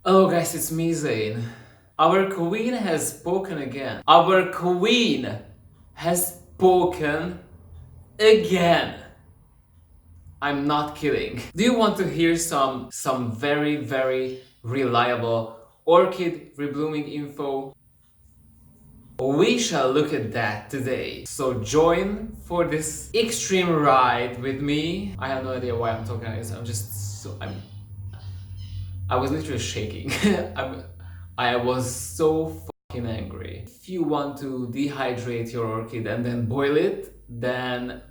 Hello guys, it's me Zane. Our queen has spoken again. Our queen has spoken again. I'm not kidding. Do you want to hear some very reliable orchid reblooming info? We shall look at that today. So join for this extreme ride with me. I have no idea why I'm talking like this. I was literally shaking. I was so fucking angry. If you want to dehydrate your orchid and then boil it, then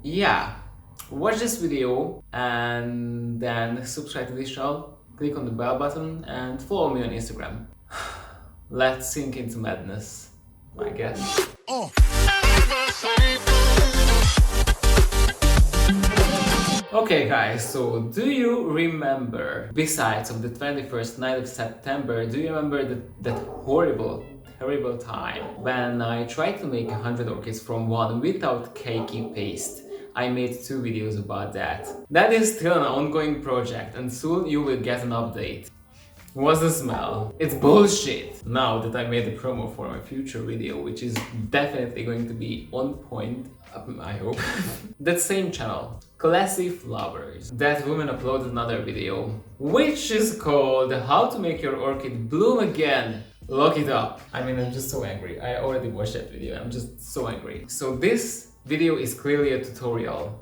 yeah, watch this video and then subscribe to this channel, click on the bell button and follow me on Instagram. Let's sink into madness, I guess. Okay guys, so do you remember, besides of the 21st night of September, do you remember that horrible, terrible time when I tried to make 100 orchids from one without cakey paste? I made 2 videos about that. That is still an ongoing project and soon you will get an update. What's the smell? It's bullshit! Now that I made a promo for my future video, which is definitely going to be on point, I hope. That same channel, Classy Flowers, that woman uploaded another video, which is called How to Make Your Orchid Bloom Again. Look it up. I mean, I'm just so angry. I already watched that video. I'm just so angry. So this video is clearly a tutorial.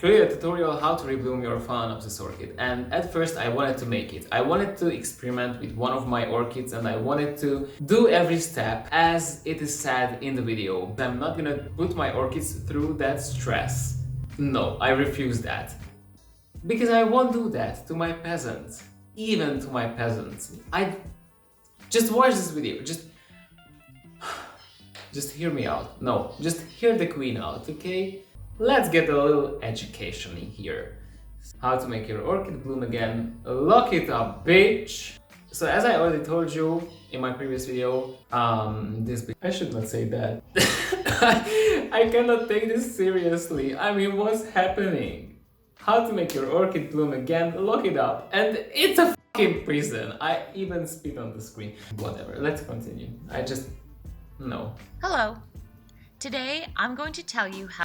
How to rebloom your Phalaenopsis orchid, and at first I wanted to make it. I wanted to experiment with one of my orchids and I wanted to do every step as it is said in the video. I'm not gonna put my orchids through that stress. No, I refuse that. Because I won't do that to my peasants. Even to my peasants. Just watch this video. Just hear me out. No, just hear the queen out, okay? Let's get a little education in here. How to make your orchid bloom again. Lock it up, bitch! So as I already told you in my previous video, I should not say that. I cannot take this seriously. I mean, what's happening? How to make your orchid bloom again. Lock it up. And it's a fucking prison. I even spit on the screen. Whatever, let's continue. No. Hello. Today I'm going to tell you how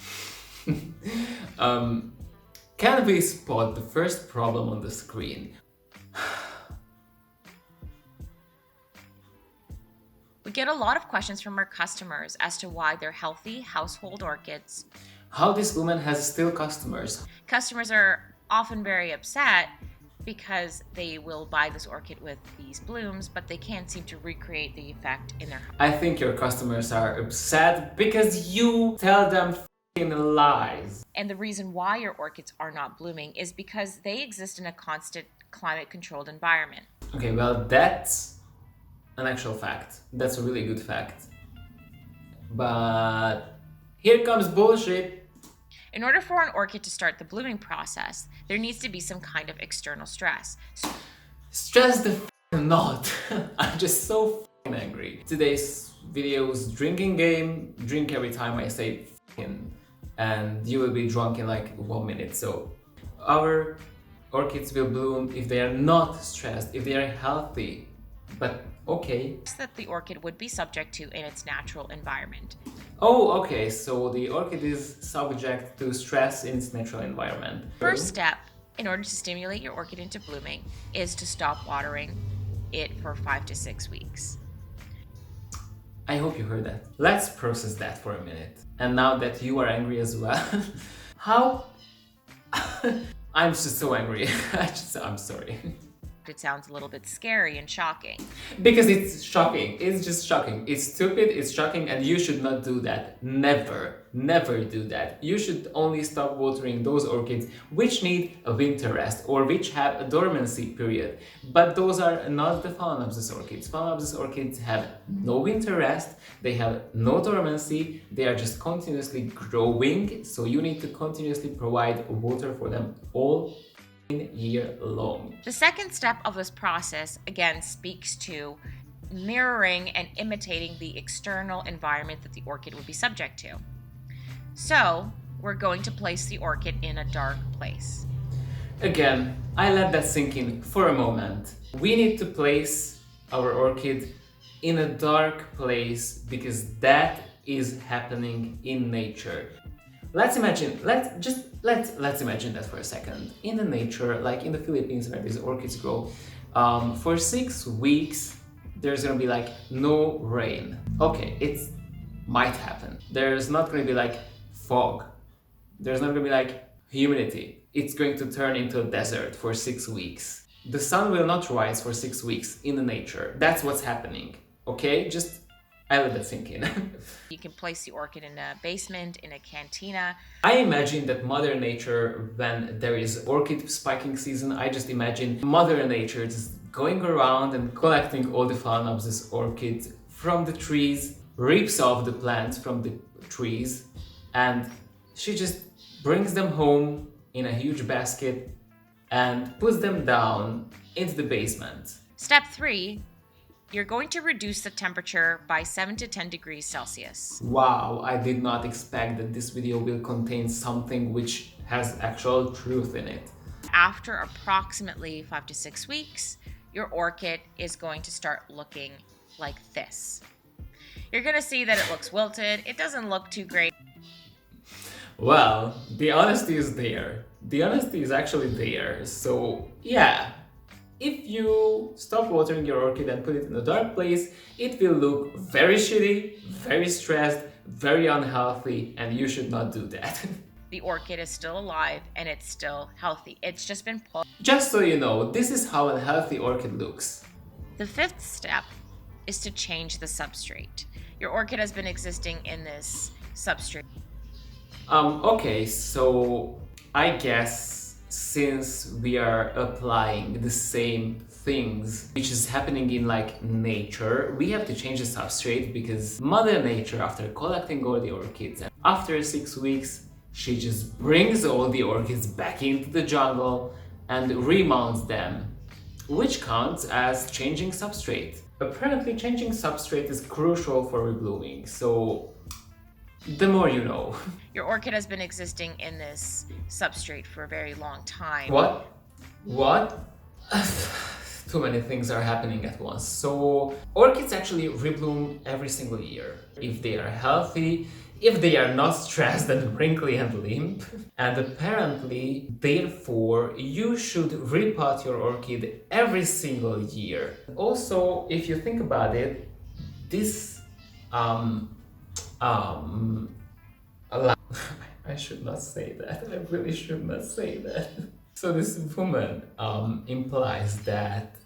can we spot the first problem on the screen? We get a lot of questions from our customers as to why they're healthy household orchids. How this woman has still customers. Customers are often very upset because they will buy this orchid with these blooms, but they can't seem to recreate the effect in their home. I think your customers are upset because you tell them lies. And the reason why your orchids are not blooming is because they exist in a constant climate-controlled environment. Okay, well, that's an actual fact. That's a really good fact. But here comes bullshit. In order for an orchid to start the blooming process, there needs to be some kind of external stress. Stress the not. I'm just so angry. Today's video's drinking game. Drink every time I say and you will be drunk in like 1 minute. So our orchids will bloom if they are not stressed, if they are healthy. But okay. That the orchid would be subject to in its natural environment. Oh, okay, so the orchid is subject to stress in its natural environment. First step in order to stimulate your orchid into blooming is to stop watering it for 5 to 6 weeks. I hope you heard that. Let's process that for a minute. And now that you are angry as well, how? I'm just so angry. I'm sorry. It sounds a little bit scary and shocking. Because it's shocking. It's just shocking. It's stupid, it's shocking, and you should not do that. Never do that. You should only stop watering those orchids which need a winter rest or which have a dormancy period. But those are not the Phalaenopsis orchids. Phalaenopsis orchids have no winter rest, they have no dormancy, they are just continuously growing, so you need to continuously provide water for them all year long. The second step of this process again speaks to mirroring and imitating the external environment that the orchid would be subject to. So we're going to place the orchid in a dark place. Again, I let that sink in for a moment. We need to place our orchid in a dark place because that is happening in nature. Let's imagine that for a second. In the nature, like in the Philippines where these orchids grow, for 6 weeks there's gonna be like no rain. Okay, it might happen. There's not gonna be like fog. There's not gonna be like humidity. It's going to turn into a desert for 6 weeks. The sun will not rise for 6 weeks in the nature. That's what's happening. Okay? Just I let that sink in. You can place the orchid in a basement, in a cantina. I imagine that Mother Nature, when there is orchid spiking season, I just imagine Mother Nature just going around and collecting all the Phalaenopsis orchids from the trees, rips off the plants from the trees, and she just brings them home in a huge basket and puts them down into the basement. Step 3, you're going to reduce the temperature by 7 to 10 degrees Celsius. Wow, I did not expect that this video will contain something which has actual truth in it. After approximately 5 to 6 weeks, your orchid is going to start looking like this. You're going to see that it looks wilted. It doesn't look too great. Well, the honesty is there. The honesty is actually there. So, yeah. If you stop watering your orchid and put it in a dark place, it will look very shitty, very stressed, very unhealthy, and you should not do that. The orchid is still alive and it's still healthy. It's just been pulled. Just so you know, this is how a healthy orchid looks. The 5th step is to change the substrate. Your orchid has been existing in this substrate. Okay, so I guess since we are applying the same things which is happening in like nature, we have to change the substrate because Mother Nature, after collecting all the orchids, and after 6 weeks she just brings all the orchids back into the jungle and remounts them, which counts as changing substrate. Apparently changing substrate is crucial for reblooming, so the more you know. Your orchid has been existing in this substrate for a very long time. What? Too many things are happening at once. So orchids actually rebloom every single year. If they are healthy, if they are not stressed and wrinkly and limp. And apparently, therefore, you should repot your orchid every single year. Also, if you think about it, this I should not say that. I really should not say that. So this woman implies that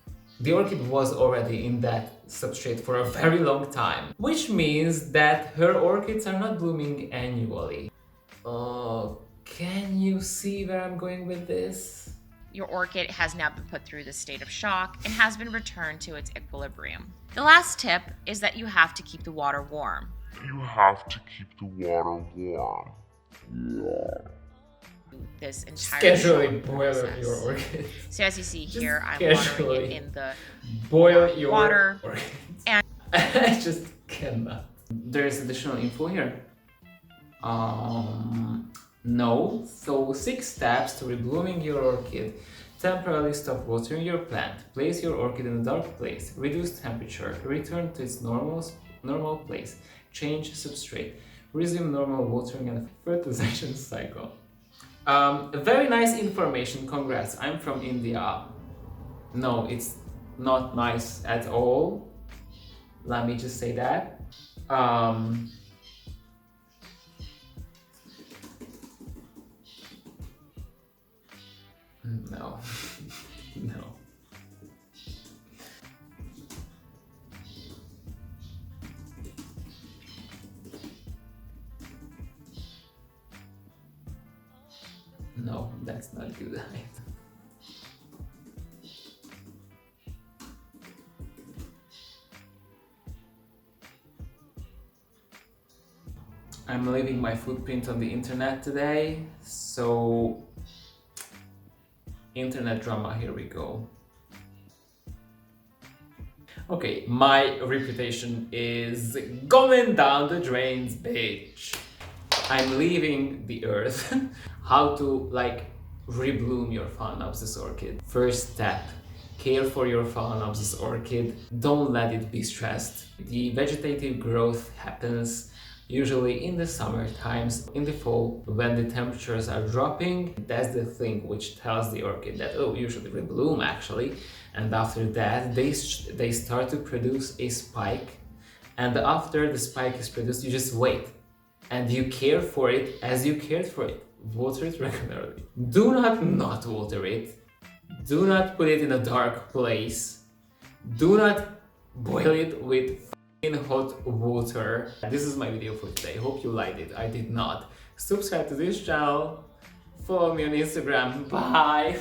the orchid was already in that substrate for a very long time, which means that her orchids are not blooming annually. Can you see where I'm going with this? Your orchid has now been put through the state of shock and has been returned to its equilibrium. The last tip is that you have to keep the water warm. You have to keep the water warm. This entire Casually boil process. your orchid. So as you see here, I'm casually watering it in the boil your water. orchids. And I just cannot. There's additional info here. No. So 6 steps to reblooming your orchid. Temporarily stop watering your plant. Place your orchid in a dark place. Reduce temperature. Return to its normal place. Change substrate. Resume normal watering and fertilization cycle. Very nice information. Congrats. I'm from India. No, it's not nice at all. Let me just say that. No. No. No, that's not good. I'm leaving my footprint on the internet today, so internet drama, here we go. Okay, my reputation is going down the drains, bitch. I'm leaving the earth. How to like rebloom your Phalaenopsis orchid. First step, Care for your Phalaenopsis orchid. Don't let it be stressed. The vegetative growth happens usually in the summer times. In the fall, when the temperatures are dropping, that's the thing which tells the orchid that, oh, you should rebloom actually. And after that, they start to produce a spike. And after the spike is produced, you just wait. And you care for it as you cared for it. Water it regularly. Do not water it. Do not put it in a dark place. Do not boil it with hot water. This is my video for today. Hope you liked it. I did not. Subscribe to this channel. Follow me on Instagram. Bye.